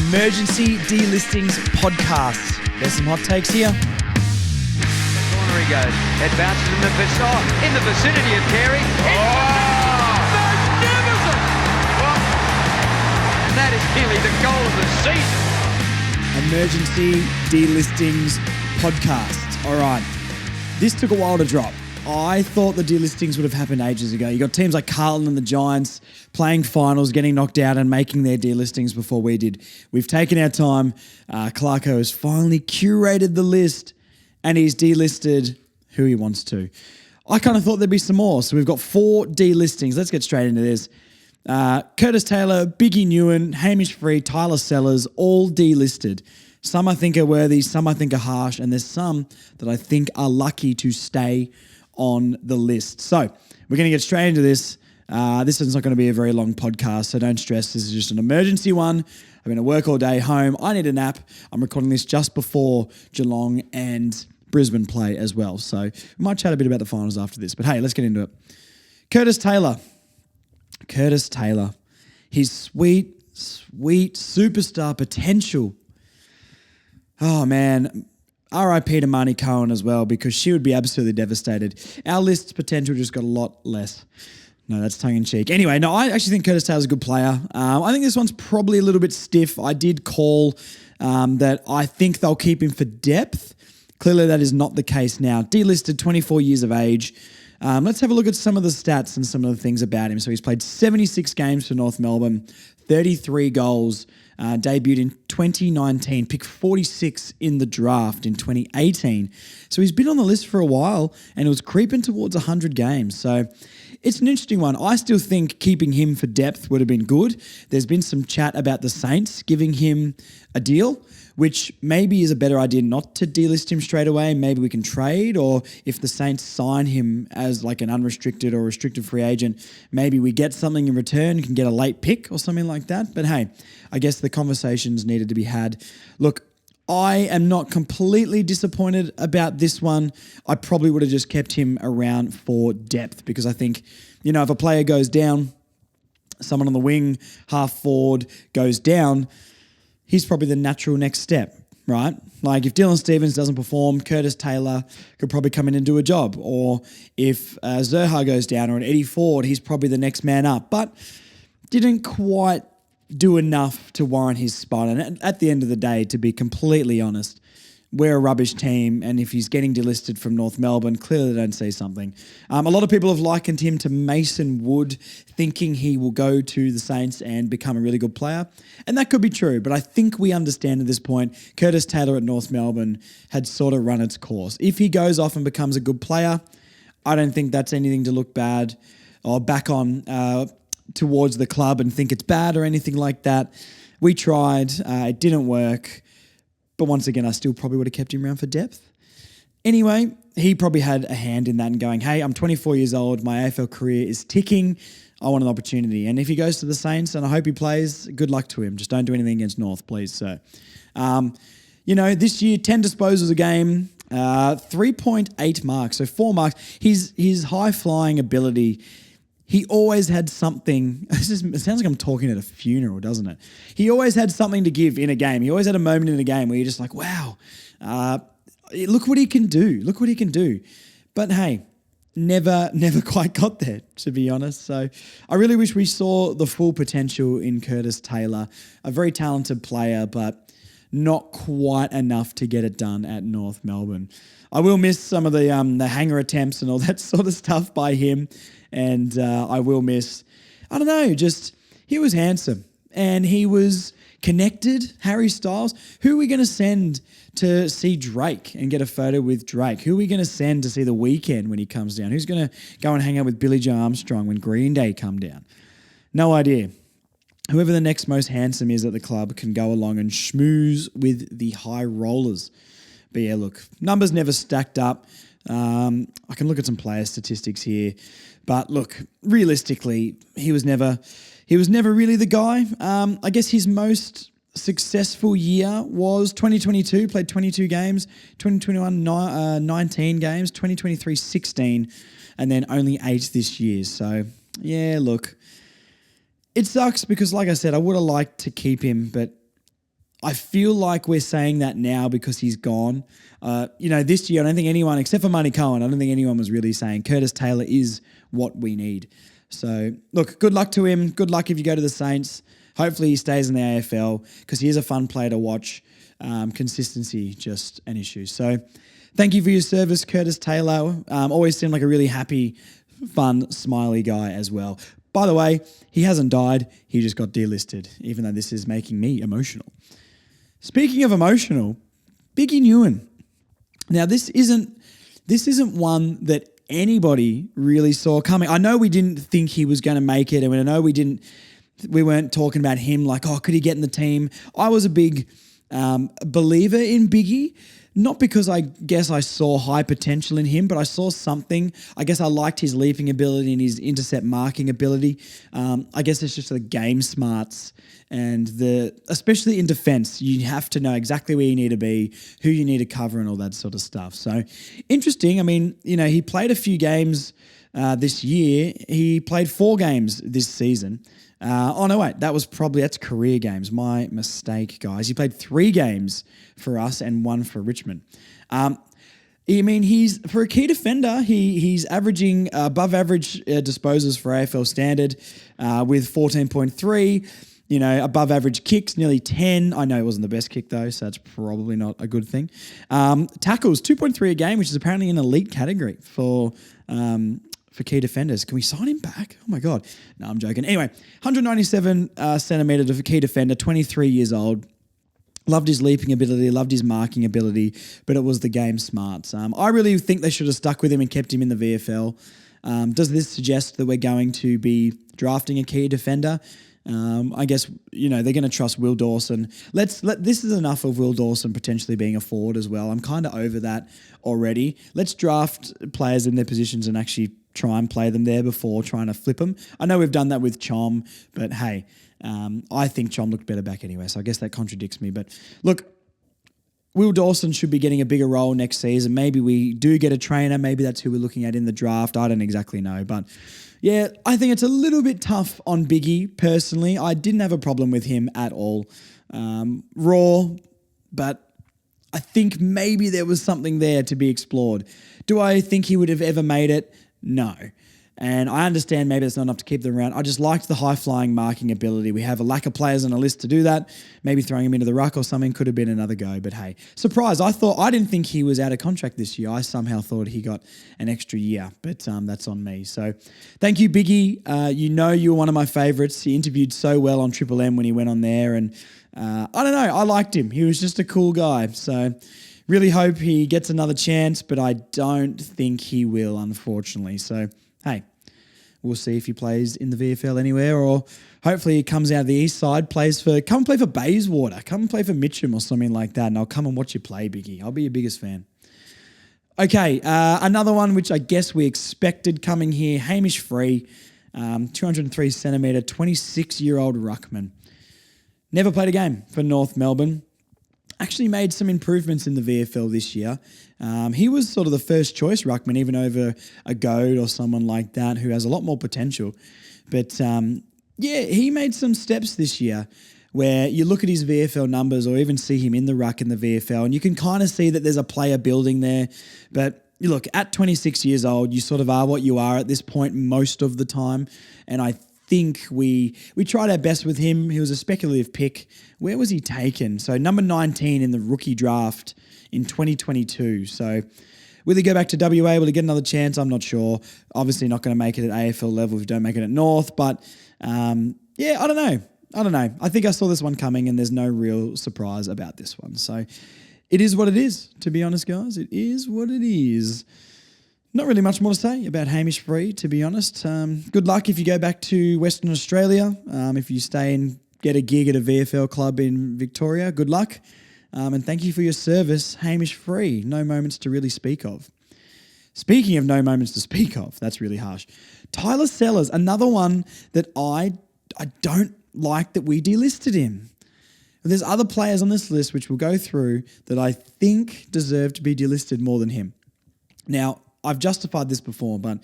Emergency Delistings podcast. There's some hot takes here. Corner he goes. It bounces in the vicinity of Carey. Magnificent! And that is nearly the goal of the season. Emergency Delistings podcast. All right. This took a while to drop. I thought the delistings would have happened ages ago. You got teams like Carlton and the Giants playing finals, getting knocked out and making their delistings before we did. We've taken our time. Clarko has finally curated the list and he's delisted who he wants to. I kind of thought there'd be some more. So we've got 4 delistings. Let's get straight into this. Curtis Taylor, Biggie Newman, Hamish Free, Tyler Sellers, all delisted. Some I think are worthy, some I think are harsh, and there's some that I think are lucky to stay on the list. So we're going to get straight into this. This is not going to be a very long podcast, so don't stress. This is just an emergency one. I've been at work all day, home. I need a nap. I'm recording this just before Geelong and Brisbane play as well. So we might chat a bit about the finals after this. But hey, let's get into it. Curtis Taylor. His sweet superstar potential. Oh, man. R.I.P. to Marnie Cohen as well, because she would be absolutely devastated. Our list's potential just got a lot less. No, that's tongue-in-cheek. Anyway, no, I actually think Curtis Taylor's a good player. I think this one's probably a little bit stiff. I did call that I think they'll keep him for depth. Clearly, that is not the case now. Delisted, 24 years of age. Let's have a look at some of the stats and some of the things about him. So he's played 76 games for North Melbourne, 33 goals, debuted in 2019, picked 46 in the draft in 2018. So he's been on the list for a while and it was creeping towards 100 games. So it's an interesting one. I still think keeping him for depth would have been good. There's been some chat about the Saints giving him a deal, which maybe is a better idea not to delist him straight away. Maybe we can trade, or if the Saints sign him as like an unrestricted or restricted free agent, maybe we get something in return, can get a late pick or something like that. But hey, I guess the conversations needed to be had. Look, I am not completely disappointed about this one. I probably would have just kept him around for depth because I think, you know, if a player goes down, someone on the wing, half forward goes down, he's probably the natural next step, right? Like if Dylan Stephens doesn't perform, Curtis Taylor could probably come in and do a job. Or if Zerha goes down or an Eddie Ford, he's probably the next man up. But didn't quite do enough to warrant his spot. And at the end of the day, to be completely honest, we're a rubbish team, and if he's getting delisted from North Melbourne, clearly they don't see something. A lot of people have likened him to Mason Wood, thinking he will go to the Saints and become a really good player. And that could be true, but I think we understand at this point, Curtis Taylor at North Melbourne had sort of run its course. If he goes off and becomes a good player, I don't think that's anything to look bad or back on towards the club and think it's bad or anything like that. We tried, it didn't work. But once again, I still probably would have kept him around for depth. Anyway, he probably had a hand in that and going, hey, I'm 24 years old. My AFL career is ticking. I want an opportunity. And if he goes to the Saints, and I hope he plays, good luck to him. Just don't do anything against North, please. So, this year, 10 disposals a game, 3.8 marks, so 4 marks. His high-flying ability, he always had something. It sounds like I'm talking at a funeral, doesn't it? He always had something to give in a game. He always had a moment in a game where you're just like, wow, look what he can do. Look what he can do. But hey, never quite got there, to be honest. So I really wish we saw the full potential in Curtis Taylor. A very talented player, but not quite enough to get it done at North Melbourne. I will miss some of the hanger attempts and all that sort of stuff by him. And I will miss, I don't know, just he was handsome and he was connected. Harry Styles. Who are we going to send to see Drake and get a photo with Drake? Who are we going to send to see The Weeknd when he comes down? Who's going to go and hang out with Billy Joe Armstrong when Green Day come down? No idea. Whoever the next most handsome is at the club can go along and schmooze with the high rollers. But yeah, look, numbers never stacked up. I can look at some player statistics here. But look, realistically, he was never really the guy. I guess his most successful year was 2022, played 22 games, 2021, 19 games, 2023, 16, and then only 8 this year. So, yeah, look, it sucks because, like I said, I would have liked to keep him, but I feel like we're saying that now because he's gone. This year, I don't think anyone, except for Marty Cohen, I don't think anyone was really saying Curtis Taylor is what we need. So, look, good luck to him. Good luck if you go to the Saints. Hopefully he stays in the AFL because he is a fun player to watch. Consistency, just an issue. So, thank you for your service, Curtis Taylor. Always seemed like a really happy, fun, smiley guy as well. By the way, he hasn't died. He just got delisted, even though this is making me emotional. Speaking of emotional, Biggie Newman. Now, this isn't one that anybody really saw coming. I know we didn't think he was going to make it, and I know we weren't talking about him like, oh, could he get in the team? I was a big believer in Biggie. Not because I guess I saw high potential in him, but I saw something. I guess I liked his leaping ability and his intercept marking ability. I guess it's just the game smarts and especially in defense, you have to know exactly where you need to be, who you need to cover and all that sort of stuff. So interesting. I mean, he played a few games this year. He played 4 games this season. That's career games. My mistake, guys. He played 3 games for us and 1 for Richmond. He's for a key defender. He's averaging above average disposals for AFL standard with 14.3. Above average kicks, nearly 10. I know it wasn't the best kick though, so that's probably not a good thing. Tackles, 2.3 a game, which is apparently an elite category for key defenders. Can we sign him back? Oh my God. No, I'm joking. Anyway, 197 centimetres of a key defender, 23 years old. Loved his leaping ability, loved his marking ability, but it was the game smarts. I really think they should have stuck with him and kept him in the VFL. Does this suggest that we're going to be drafting a key defender? I guess, they're going to trust Will Dawson. This is enough of Will Dawson potentially being a forward as well. I'm kind of over that already. Let's draft players in their positions and actually try and play them there before trying to flip them. I know we've done that with Chom, but hey, I think Chom looked better back anyway, so I guess that contradicts me. But look, Will Dawson should be getting a bigger role next season. Maybe we do get a trainer. Maybe that's who we're looking at in the draft. I don't exactly know, but yeah, I think it's a little bit tough on Biggie personally. I didn't have a problem with him at all. Raw, but I think maybe there was something there to be explored. Do I think he would have ever made it? No. And I understand maybe it's not enough to keep them around. I just liked the high-flying marking ability. We have a lack of players on a list to do that. Maybe throwing him into the ruck or something could have been another go. But hey, surprise. I didn't think he was out of contract this year. I somehow thought he got an extra year. But that's on me. So thank you, Biggie. You were one of my favourites. He interviewed so well on Triple M when he went on there. And I don't know. I liked him. He was just a cool guy. So really hope he gets another chance. But I don't think he will, unfortunately. So hey, we'll see if he plays in the VFL anywhere, or hopefully he comes out of the east side, come play for Bayswater, come play for Mitcham or something like that, and I'll come and watch you play, Biggie. I'll be your biggest fan. Okay, another one which I guess we expected coming here, Hamish Free, 203 centimetre, 26-year-old ruckman. Never played a game for North Melbourne. Actually made some improvements in the VFL this year. He was sort of the first choice ruckman, even over a Goad or someone like that who has a lot more potential. But he made some steps this year where you look at his VFL numbers or even see him in the ruck in the VFL and you can kind of see that there's a player building there. But you look, at 26 years old, you sort of are what you are at this point most of the time. And I think we tried our best with him. He was a speculative pick. Where was he taken? So number 19 in the rookie draft in 2022. So will he go back to WA? Will he get another chance? I'm not sure. Obviously not going to make it at AFL level if you don't make it at North. But I don't know. I think I saw this one coming and there's no real surprise about this one. So it is what it is, to be honest, guys. It is what it is. Not really much more to say about Hamish Free, to be honest. Good luck if you go back to Western Australia. If you stay and get a gig at a VFL club in Victoria, good luck. And thank you for your service, Hamish Free. No moments to really speak of. Speaking of no moments to speak of, that's really harsh. Tyler Sellers, another one that I don't like that we delisted him. There's other players on this list which we'll go through that I think deserve to be delisted more than him. Now, I've justified this before, but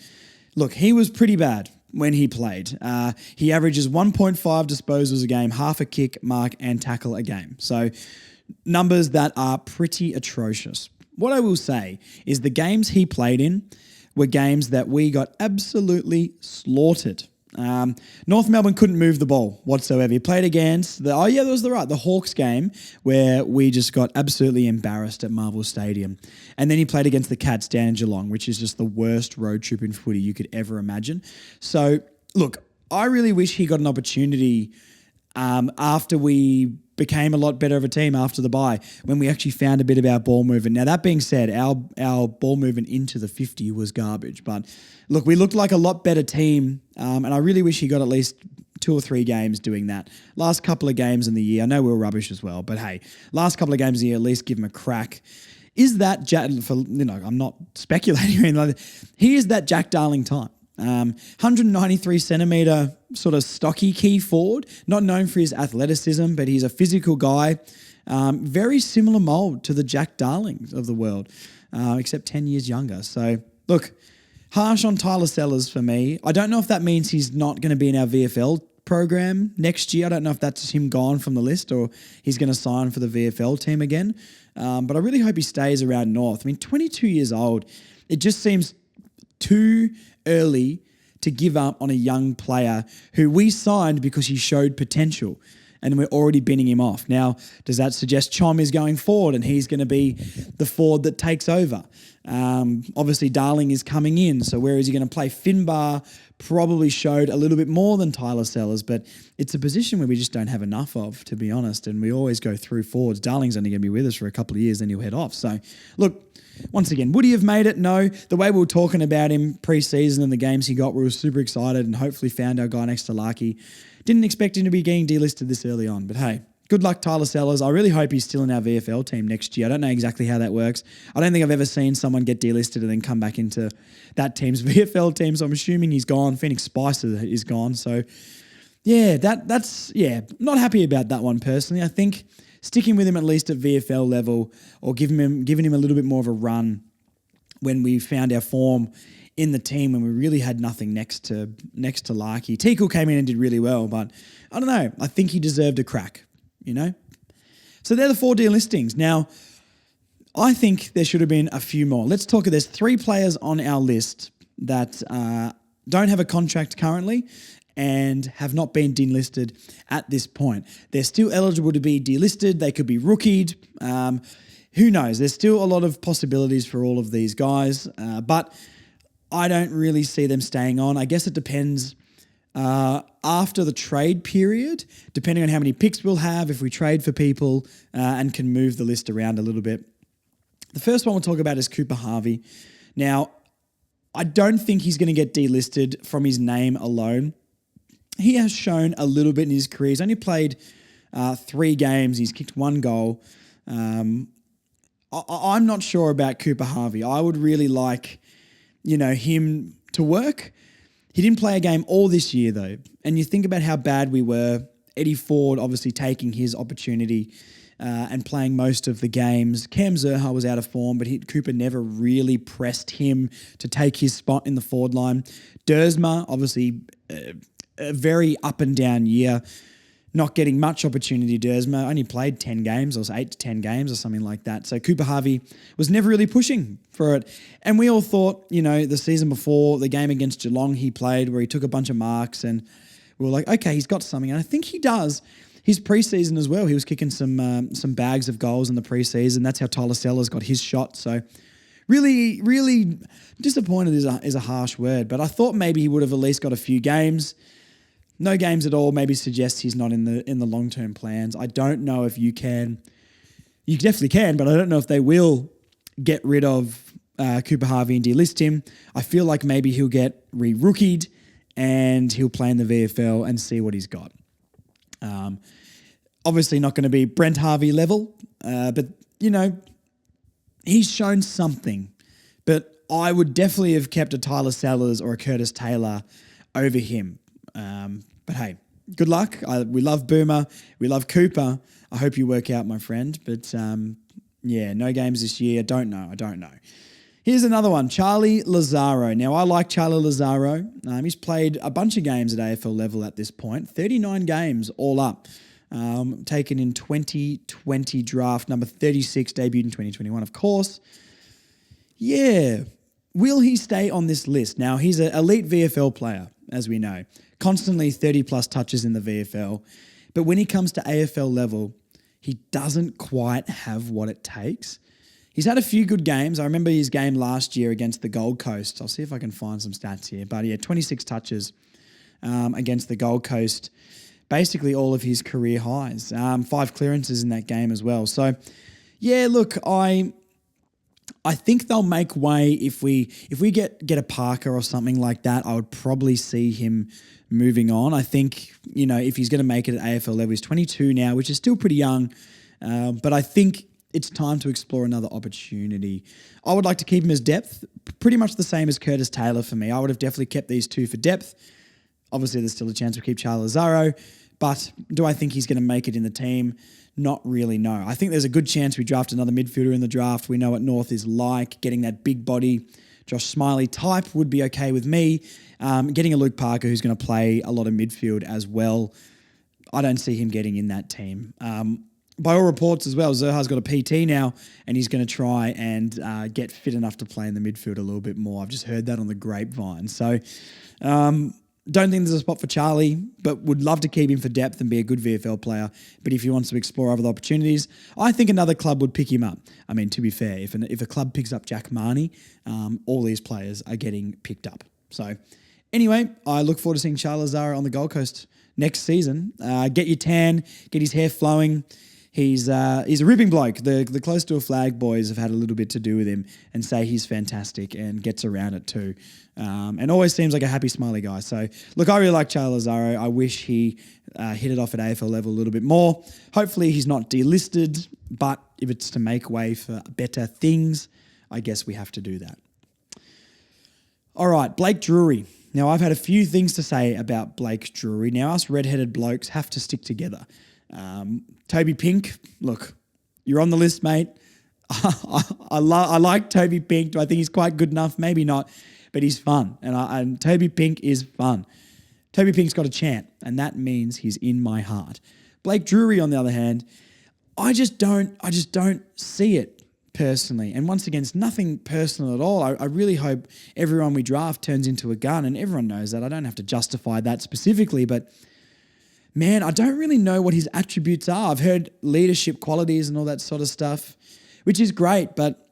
look, he was pretty bad. when he played. He averages 1.5 disposals a game, half a kick, mark, and tackle a game. So numbers that are pretty atrocious. What I will say is the games he played in were games that we got absolutely slaughtered. North Melbourne couldn't move the ball whatsoever. He played against the Hawks game where we just got absolutely embarrassed at Marvel Stadium. And then he played against the Cats down in Geelong, which is just the worst road trip in footy you could ever imagine. So, look, I really wish he got an opportunity after we became a lot better of a team after the bye, when we actually found a bit of our ball movement. Now, that being said, our ball movement into the 50 was garbage. But look, we looked like a lot better team, and I really wish he got at least 2 or 3 games doing that. Last couple of games in the year, I know we were rubbish as well, but hey, last couple of games of the year, at least give him a crack. Is that, I'm not speculating or anything like that. He is that Jack Darling type. 193 centimetre sort of stocky key forward, not known for his athleticism, but he's a physical guy. Very similar mould to the Jack Darlings of the world, except 10 years younger. So, look, harsh on Tyler Sellers for me. I don't know if that means he's not going to be in our VFL program next year. I don't know if that's him gone from the list or he's going to sign for the VFL team again. But I really hope he stays around North. I mean, 22 years old. It just seems too early to give up on a young player who we signed because he showed potential, and we're already binning him off. Now, does that suggest Chom is going forward and he's going to be the forward that takes over? Obviously, Darling is coming in, so where is he going to play? Finbar probably showed a little bit more than Tyler Sellers, but it's a position where we just don't have enough of, to be honest, and we always go through forwards. Darling's only going to be with us for a couple of years, then he'll head off. So, look, once again, would he have made it? No. The way we were talking about him pre-season and the games he got, we were super excited and hopefully found our guy next to Larky. Didn't expect him to be getting delisted this early on, but hey, good luck, Tyler Sellers. I really hope he's still in our VFL team next year. I don't know exactly how that works. I don't think I've ever seen someone get delisted and then come back into that team's VFL team, so I'm assuming he's gone. Phoenix Spicer is gone, so yeah, that's not happy about that one personally. I think sticking with him at least at VFL level or giving him a little bit more of a run when we found our form in the team when we really had nothing next to Larky. Teakle came in and did really well, but I don't know. I think he deserved a crack, So they're the 4 delistings. Now, I think there should have been a few more. Let's talk. There's 3 players on our list that don't have a contract currently and have not been delisted at this point. They're still eligible to be delisted. They could be rookied. Who knows? There's still a lot of possibilities for all of these guys, but I don't really see them staying on. I guess it depends after the trade period, depending on how many picks we'll have, if we trade for people and can move the list around a little bit. The first one we'll talk about is Cooper Harvey. Now, I don't think he's going to get delisted from his name alone. He has shown a little bit in his career. He's only played 3 games. He's kicked 1 goal. I'm not sure about Cooper Harvey. I would really like, him to work. He didn't play a game all this year, though. And you think about how bad we were. Eddie Ford obviously taking his opportunity and playing most of the games. Cam Zerha was out of form, but Cooper never really pressed him to take his spot in the forward line. Dersma, obviously a very up and down year, not getting much opportunity. Dersma only played 10 games or 8 to 10 games or something like that. So Cooper Harvey was never really pushing for it. And we all thought, the season before, the game against Geelong he played where he took a bunch of marks and we were like, okay, he's got something. And I think he does. His preseason as well, he was kicking some bags of goals in the preseason. That's how Tyler Sellers got his shot. So really, really disappointed is a harsh word. But I thought maybe he would have at least got a few games. No games at all maybe suggests he's not in the long-term plans. I don't know if you can. You definitely can, but I don't know if they will get rid of Cooper Harvey and delist him. I feel like maybe he'll get re-rookied and he'll play in the VFL and see what he's got. Obviously not going to be Brent Harvey level, but, he's shown something. But I would definitely have kept a Tyler Sellers or a Curtis Taylor over him. But hey, good luck. We love Boomer. We love Cooper. I hope you work out, my friend. But no games this year. I don't know. Here's another one, Charlie Lazaro. Now, I like Charlie Lazaro. He's played a bunch of games at AFL level at this point, 39 games all up. Taken in 2020 draft, number 36, debuted in 2021, of course. Yeah. Will he stay on this list? Now, he's an elite VFL player, as we know. Constantly 30-plus touches in the VFL. But when he comes to AFL level, he doesn't quite have what it takes. He's had a few good games. I remember his game last year against the Gold Coast. I'll see if I can find some stats here. But yeah, 26 touches against the Gold Coast. Basically all of his career highs. 5 clearances in that game as well. So, yeah, look, I think they'll make way if we get a Parker or something like that. I would probably see him moving on. I think, if he's going to make it at AFL level, he's 22 now, which is still pretty young. But I think it's time to explore another opportunity. I would like to keep him as depth, pretty much the same as Curtis Taylor for me. I would have definitely kept these two for depth. Obviously, there's still a chance we keep Charlie Lazaro, but do I think he's going to make it in the team? Not really, no. I think there's a good chance we draft another midfielder in the draft. We know what North is like. Getting that big body, Josh Smiley type would be okay with me. Getting a Luke Parker who's going to play a lot of midfield as well. I don't see him getting in that team. By all reports as well, Zerha's got a PT now and he's going to try and get fit enough to play in the midfield a little bit more. I've just heard that on the grapevine. So don't think there's a spot for Charlie, but would love to keep him for depth and be a good VFL player. But if he wants to explore other opportunities, I think another club would pick him up. I mean, to be fair, if a club picks up Jack Marnie, all these players are getting picked up. So anyway, I look forward to seeing Charlie Lazaro on the Gold Coast next season. Get your tan, get his hair flowing. He's a ripping bloke. The Close to a Flag boys have had a little bit to do with him and say he's fantastic and gets around it too. And always seems like a happy, smiley guy. So, look, I really like Charlie Lazaro. I wish he hit it off at AFL level a little bit more. Hopefully he's not delisted, but if it's to make way for better things, I guess we have to do that. All right, Blake Drury. Now, I've had a few things to say about Blake Drury. Now, us redheaded blokes have to stick together. Toby Pink, look, you're on the list, mate. I like Toby Pink. Do I think he's quite good enough? Maybe not, but he's fun. And Toby Pink is fun. Toby Pink's got a chant, and that means he's in my heart. Blake Drury, on the other hand, I just don't see it personally. And once again, it's nothing personal at all. I really hope everyone we draft turns into a gun, and everyone knows that. I don't have to justify that specifically, but man, I don't really know what his attributes are. I've heard leadership qualities and all that sort of stuff, which is great, but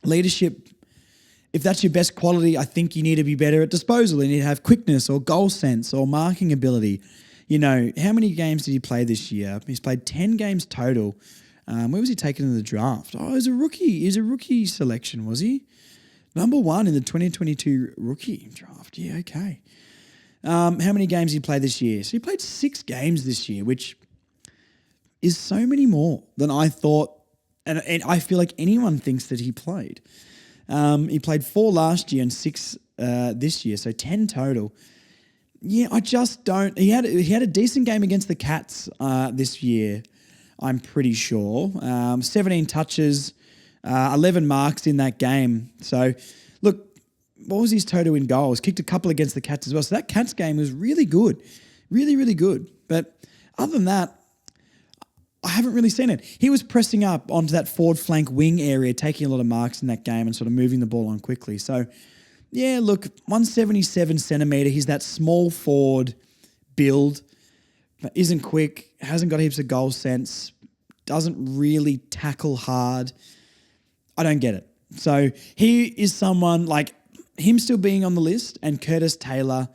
leadership, if that's your best quality, I think you need to be better at disposal. You need to have quickness or goal sense or marking ability. How many games did he play this year? He's played 10 games total. Where was he taken in the draft? Oh, he was a rookie. He was a rookie selection, was he? Number 1 in the 2022 rookie draft. Yeah, okay. How many games did he play this year? So he played 6 games this year, which is so many more than I thought. And I feel like anyone thinks that he played. He played 4 last year and 6 this year, so 10 total. Yeah, I just don't. He had a decent game against the Cats this year, I'm pretty sure. 17 touches, 11 marks in that game. So, look, what was his total in goals? Kicked a couple against the Cats as well. So that Cats game was really good. Really, really good. But other than that, I haven't really seen it. He was pressing up onto that forward flank wing area, taking a lot of marks in that game and sort of moving the ball on quickly. So, yeah, look, 177 centimetre. He's that small forward build, but isn't quick, hasn't got heaps of goal sense, doesn't really tackle hard. I don't get it. So he is someone like him still being on the list and Curtis Taylor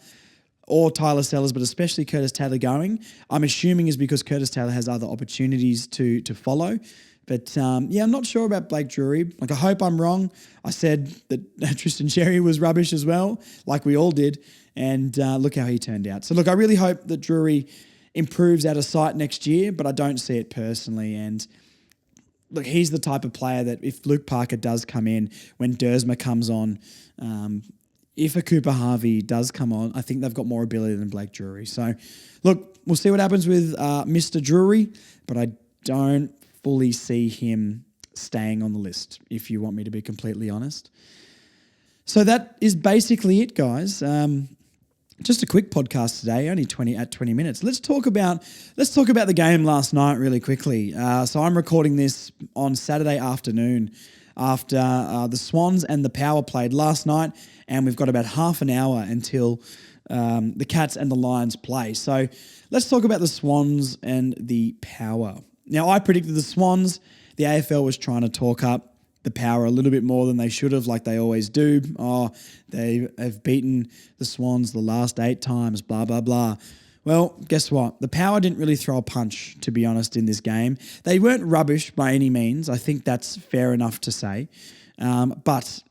or Tyler Sellers, but especially Curtis Taylor going, I'm assuming is because Curtis Taylor has other opportunities to follow. But I'm not sure about Blake Drury. Like, I hope I'm wrong. I said that Tristan Xerri was rubbish as well, like we all did. And look how he turned out. So, look, I really hope that Drury improves out of sight next year, but I don't see it personally. And look, he's the type of player that if Luke Parker does come in, when Dersma comes on, if a Cooper Harvey does come on, I think they've got more ability than Blake Drury. So, look, we'll see what happens with Mr. Drury, but I don't fully see him staying on the list, if you want me to be completely honest. So that is basically it, guys. Just a quick podcast today, only 20 minutes. Let's talk about the game last night really quickly. So I'm recording this on Saturday afternoon after the Swans and the Power played last night, and we've got about half an hour until the Cats and the Lions play. So let's talk about the Swans and the Power. Now, I predicted the Swans. The AFL was trying to talk up the Power a little bit more than they should have, like they always do. Oh, they have beaten the Swans the last 8 times, blah, blah, blah. Well, guess what? The Power didn't really throw a punch, to be honest, in this game. They weren't rubbish by any means. I think that's fair enough to say. But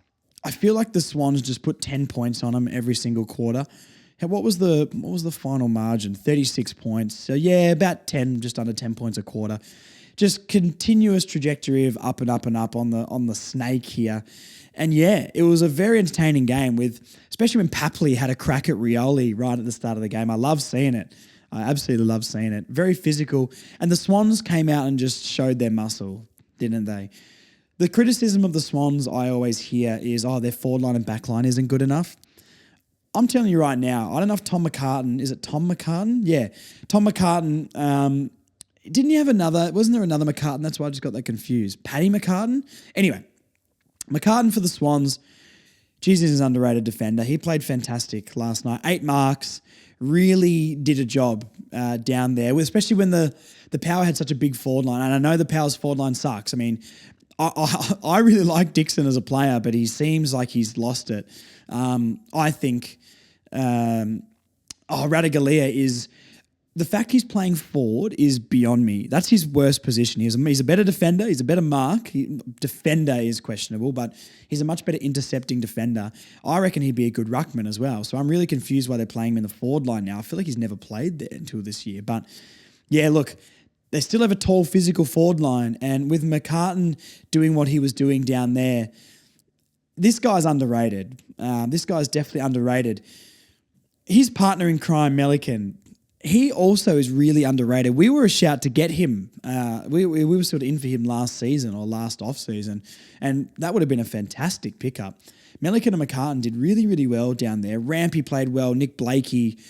I feel like the Swans just put 10 points on them every single quarter. What was the final margin? 36 points. So yeah, about 10, just under 10 points a quarter. Just continuous trajectory of up and up and up on the snake here. And yeah, it was a very entertaining game especially when Papley had a crack at Rioli right at the start of the game. I love seeing it. I absolutely love seeing it. Very physical. And the Swans came out and just showed their muscle, didn't they? The criticism of the Swans I always hear is, their forward line and back line isn't good enough. I'm telling you right now, I don't know if Tom McCartan, is it Tom McCartan? Yeah. Tom McCartan, wasn't there another McCartan? That's why I just got that confused. Paddy McCartan? Anyway, McCartan for the Swans, Jesus is an underrated defender. He played fantastic last night. 8 marks, really did a job down there, especially when the Power had such a big forward line. And I know the Power's forward line sucks. I mean, I really like Dixon as a player, but he seems like he's lost it. I think Ratugolea is... The fact he's playing forward is beyond me. That's his worst position. He's a better defender. He's a better mark. Defender is questionable, but he's a much better intercepting defender. I reckon he'd be a good ruckman as well. So I'm really confused why they're playing him in the forward line now. I feel like he's never played there until this year. But yeah, look, they still have a tall physical forward line. And with McCartan doing what he was doing down there, this guy's underrated. This guy's definitely underrated. His partner in crime, Melican, he also is really underrated. We were a shout to get him. We were sort of in for him last season or last off-season, and that would have been a fantastic pickup. Melican and McCartan did really, really well down there. Rampy played well. Nick Blakey,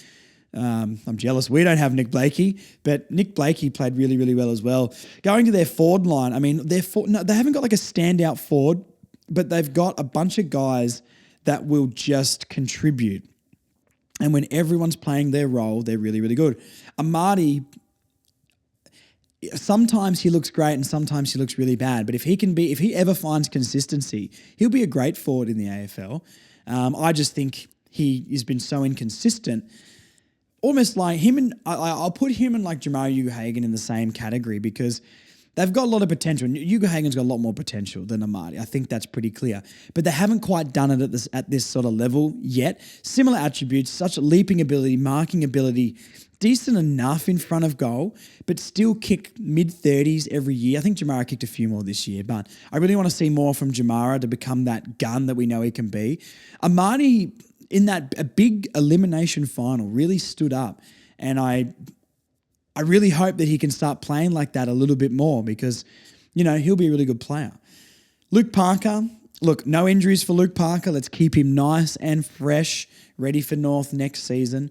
I'm jealous we don't have Nick Blakey, but Nick Blakey played really, really well as well. Going to their forward line, I mean, they haven't got like a standout forward, but they've got a bunch of guys that will just contribute. And when everyone's playing their role, they're really, really good. Amadi, sometimes he looks great and sometimes he looks really bad. But if he ever finds consistency, he'll be a great forward in the AFL. I just think he has been so inconsistent. Almost like him and I'll put him and like Jamal Ugle-Hagan in the same category because they've got a lot of potential. Ugle-Hagan's got a lot more potential than Amadi. I think that's pretty clear. But they haven't quite done it at this sort of level yet. Similar attributes, such leaping ability, marking ability, decent enough in front of goal, but still kick mid-30s every year. I think Jamara kicked a few more this year, but I really want to see more from Jamara to become that gun that we know he can be. Amadi, in a big elimination final, really stood up, and I really hope that he can start playing like that a little bit more because, he'll be a really good player. Luke Parker, look, no injuries for Luke Parker. Let's keep him nice and fresh, ready for North next season.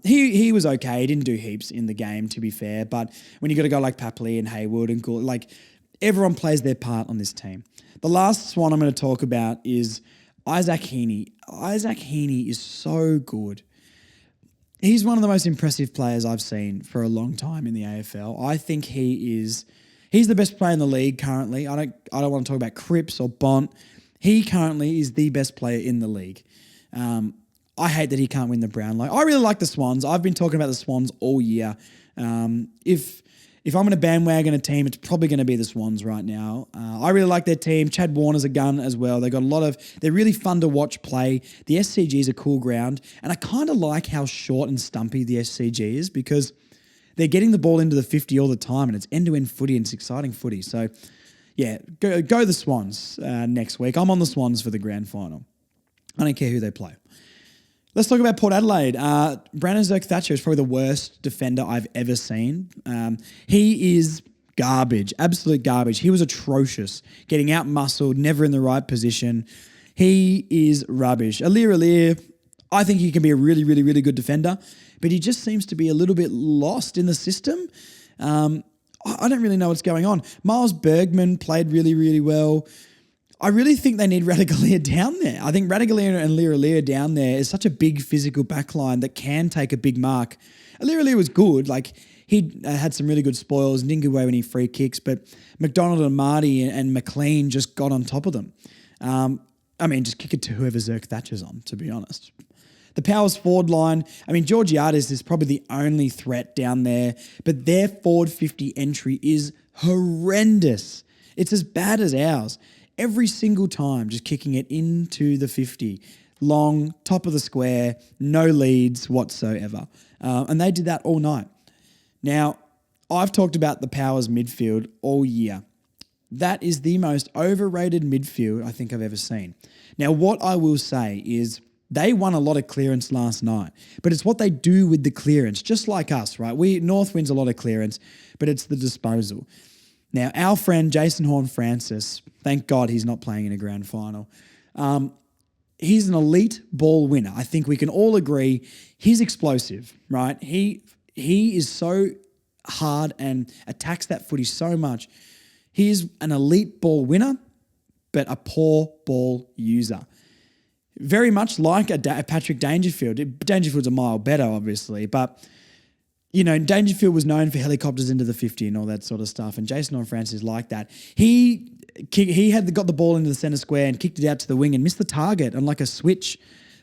He was okay. He didn't do heaps in the game, to be fair. But when you got to go like Papley and Haywood and Gould, like everyone plays their part on this team. The last one I'm going to talk about is Isaac Heaney. Isaac Heaney is so good. He's one of the most impressive players I've seen for a long time in the AFL. I think he's the best player in the league currently. I don't want to talk about Cripps or Bont. He currently is the best player in the league. I hate that he can't win the Brownlow. I really like the Swans. I've been talking about the Swans all year. If I'm going to bandwagon a team, it's probably going to be the Swans right now. I really like their team. Chad Warner's a gun as well. They're really fun to watch play. The SCG is a cool ground. And I kind of like how short and stumpy the SCG is because they're getting the ball into the 50 all the time and it's end-to-end footy and it's exciting footy. So, yeah, go the Swans next week. I'm on the Swans for the grand final. I don't care who they play. Let's talk about Port Adelaide. Brandon Zerk-Thatcher is probably the worst defender I've ever seen. He is garbage, absolute garbage. He was atrocious, getting out-muscled, never in the right position. He is rubbish. Alir, I think he can be a really, really, really good defender, but he just seems to be a little bit lost in the system. I don't really know what's going on. Miles Bergman played really, really well. I really think they need Radagalier down there. I think Radagalier and Alir down there is such a big physical backline that can take a big mark. Alir was good. Like, he had some really good spoils and didn't give away any free kicks, but McDonald and Marty and McLean just got on top of them. Just kick it to whoever Zerk Thatcher's on, to be honest. The Powers forward line, Georgiades is probably the only threat down there, but their forward 50 entry is horrendous. It's as bad as ours. Every single time, just kicking it into the 50. Long, top of the square, no leads whatsoever. And they did that all night. Now, I've talked about the Powers midfield all year. That is the most overrated midfield I think I've ever seen. Now, what I will say is they won a lot of clearance last night, but it's what they do with the clearance, just like us, right? North wins a lot of clearance, but it's the disposal. Now, our friend Jason Horne-Francis, thank God he's not playing in a grand final. He's an elite ball winner. I think we can all agree he's explosive, right? He is so hard and attacks that footy so much. He's an elite ball winner, but a poor ball user. Very much like a Patrick Dangerfield. Dangerfield's a mile better, obviously, but Dangerfield was known for helicopters into the 50 and all that sort of stuff, and Jason Horne-Francis is like that. He got the ball into the centre square and kicked it out to the wing and missed the target on like a switch,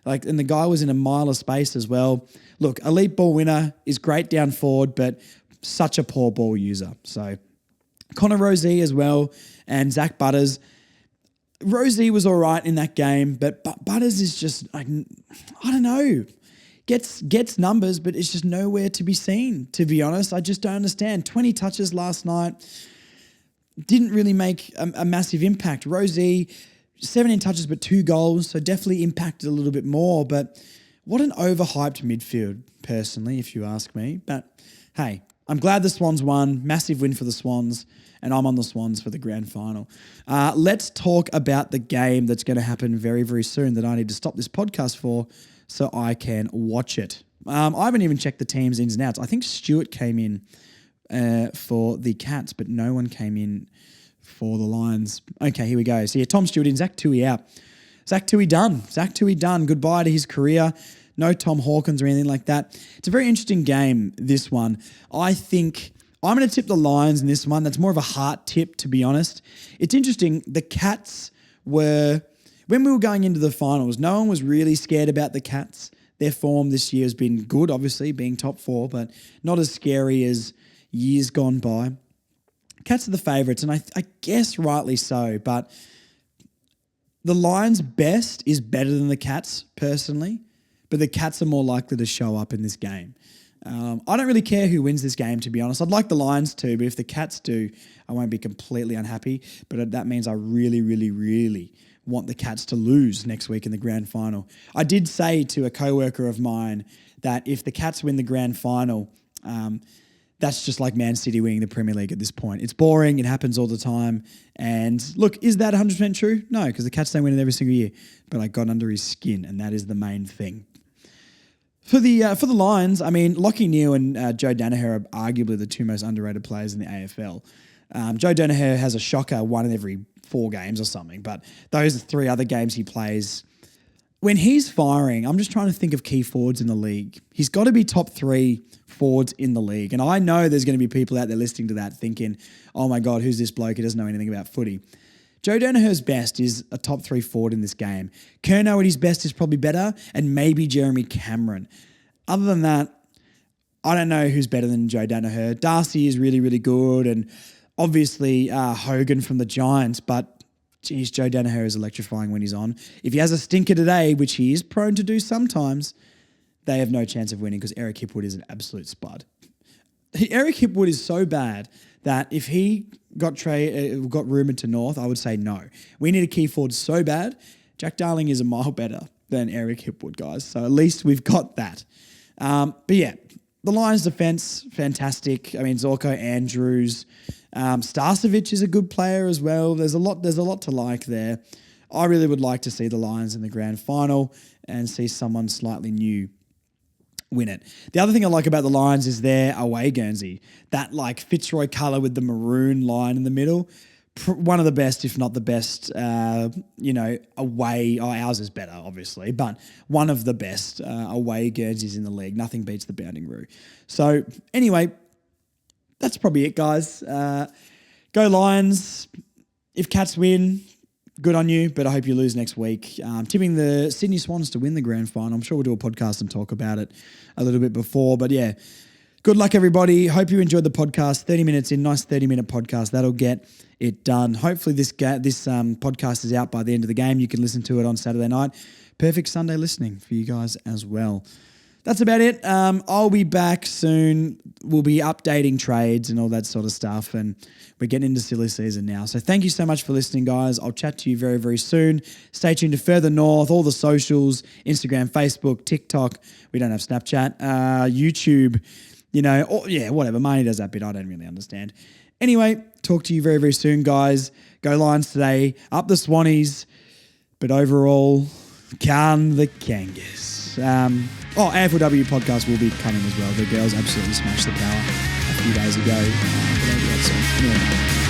and the guy was in a mile of space as well. Look, elite ball winner is great down forward, but such a poor ball user. So Connor Rozee as well and Zach Butters. Rozee was all right in that game, but Butters is just, I don't know, gets numbers, but it's just nowhere to be seen, to be honest. I just don't understand. 20 touches last night didn't really make a massive impact. Rozee, 17 touches but 2 goals, so definitely impacted a little bit more, but what an overhyped midfield, personally, if you ask me. But hey, I'm glad the Swans won. Massive win for the Swans, and I'm on the Swans for the grand final. Let's talk about the game that's going to happen very, very soon that I need to stop this podcast for so I can watch it. I haven't even checked the team's ins and outs. I think Stewart came in for the Cats, but no one came in for the Lions. Okay, here we go. So yeah, Tom Stewart in, Zach Toohey out. Zach Toohey done. Goodbye to his career. No Tom Hawkins or anything like that. It's a very interesting game, this one. I think I'm going to tip the Lions in this one. That's more of a heart tip, to be honest. It's interesting. The Cats were, when we were going into the finals, no one was really scared about the Cats. Their form this year has been good, obviously, being top 4, but not as scary as years gone by. Cats are the favourites, and I guess rightly so, but the Lions' best is better than the Cats, personally, but the Cats are more likely to show up in this game. I don't really care who wins this game, to be honest. I'd like the Lions to, but if the Cats do, I won't be completely unhappy, but that means I really, really, really want the Cats to lose next week in the grand final. I did say to a co-worker of mine that if the Cats win the grand final, that's just like Man City winning the Premier League at this point. It's boring. It happens all the time. And look, is that 100% true? No, because the Cats don't win it every single year. But I got under his skin, and that is the main thing. For the Lions, Lachie Neale and Joe Danaher are arguably the 2 most underrated players in the AFL. Joe Danaher has a shocker 1 in every 4 games or something, but those are 3 other games he plays. When he's firing, I'm just trying to think of key forwards in the league. He's got to be top 3 forwards in the league. And I know there's going to be people out there listening to that thinking, oh my God, who's this bloke? He doesn't know anything about footy. Joe Danaher's best is a top 3 forward in this game. Curnow at his best is probably better, and maybe Jeremy Cameron. Other than that, I don't know who's better than Joe Danaher. Darcy is really, really good, and obviously Hogan from the Giants, but geez, Joe Danaher is electrifying when he's on. If he has a stinker today, which he is prone to do sometimes, they have no chance of winning because Eric Hipwood is an absolute spud. Eric Hipwood is so bad that if he got rumoured to North, I would say no. We need a key forward so bad. Jack Darling is a mile better than Eric Hipwood, guys. So at least we've got that. But yeah, the Lions' defence, fantastic. Zorko, Andrews, Starcevic is a good player as well. There's a lot to like there. I really would like to see the Lions in the grand final and see someone slightly new win it. The other thing I like about the Lions is their away Guernsey. That like Fitzroy colour with the maroon line in the middle. One of the best, if not the best, away. Oh, ours is better, obviously, but one of the best away Guernseys in the league. Nothing beats the Bounding Roo. So anyway, that's probably it, guys. Go Lions. If Cats win, good on you, but I hope you lose next week. Tipping the Sydney Swans to win the grand final. I'm sure we'll do a podcast and talk about it a little bit before, but yeah. Good luck, everybody. Hope you enjoyed the podcast. 30 minutes in, nice 30-minute podcast. That'll get it done. Hopefully this podcast is out by the end of the game. You can listen to it on Saturday night. Perfect Sunday listening for you guys as well. That's about it. I'll be back soon. We'll be updating trades and all that sort of stuff, and we're getting into silly season now. So thank you so much for listening, guys. I'll chat to you very, very soon. Stay tuned to Further North, all the socials, Instagram, Facebook, TikTok. We don't have Snapchat, YouTube, whatever. Marnie does that bit. I don't really understand. Anyway, talk to you very, very soon, guys. Go Lions today. Up the Swannies. But overall, can the Kangas. AFLW podcast will be coming as well. The girls absolutely smashed the power a few days ago. But I'll do that soon. Anyway.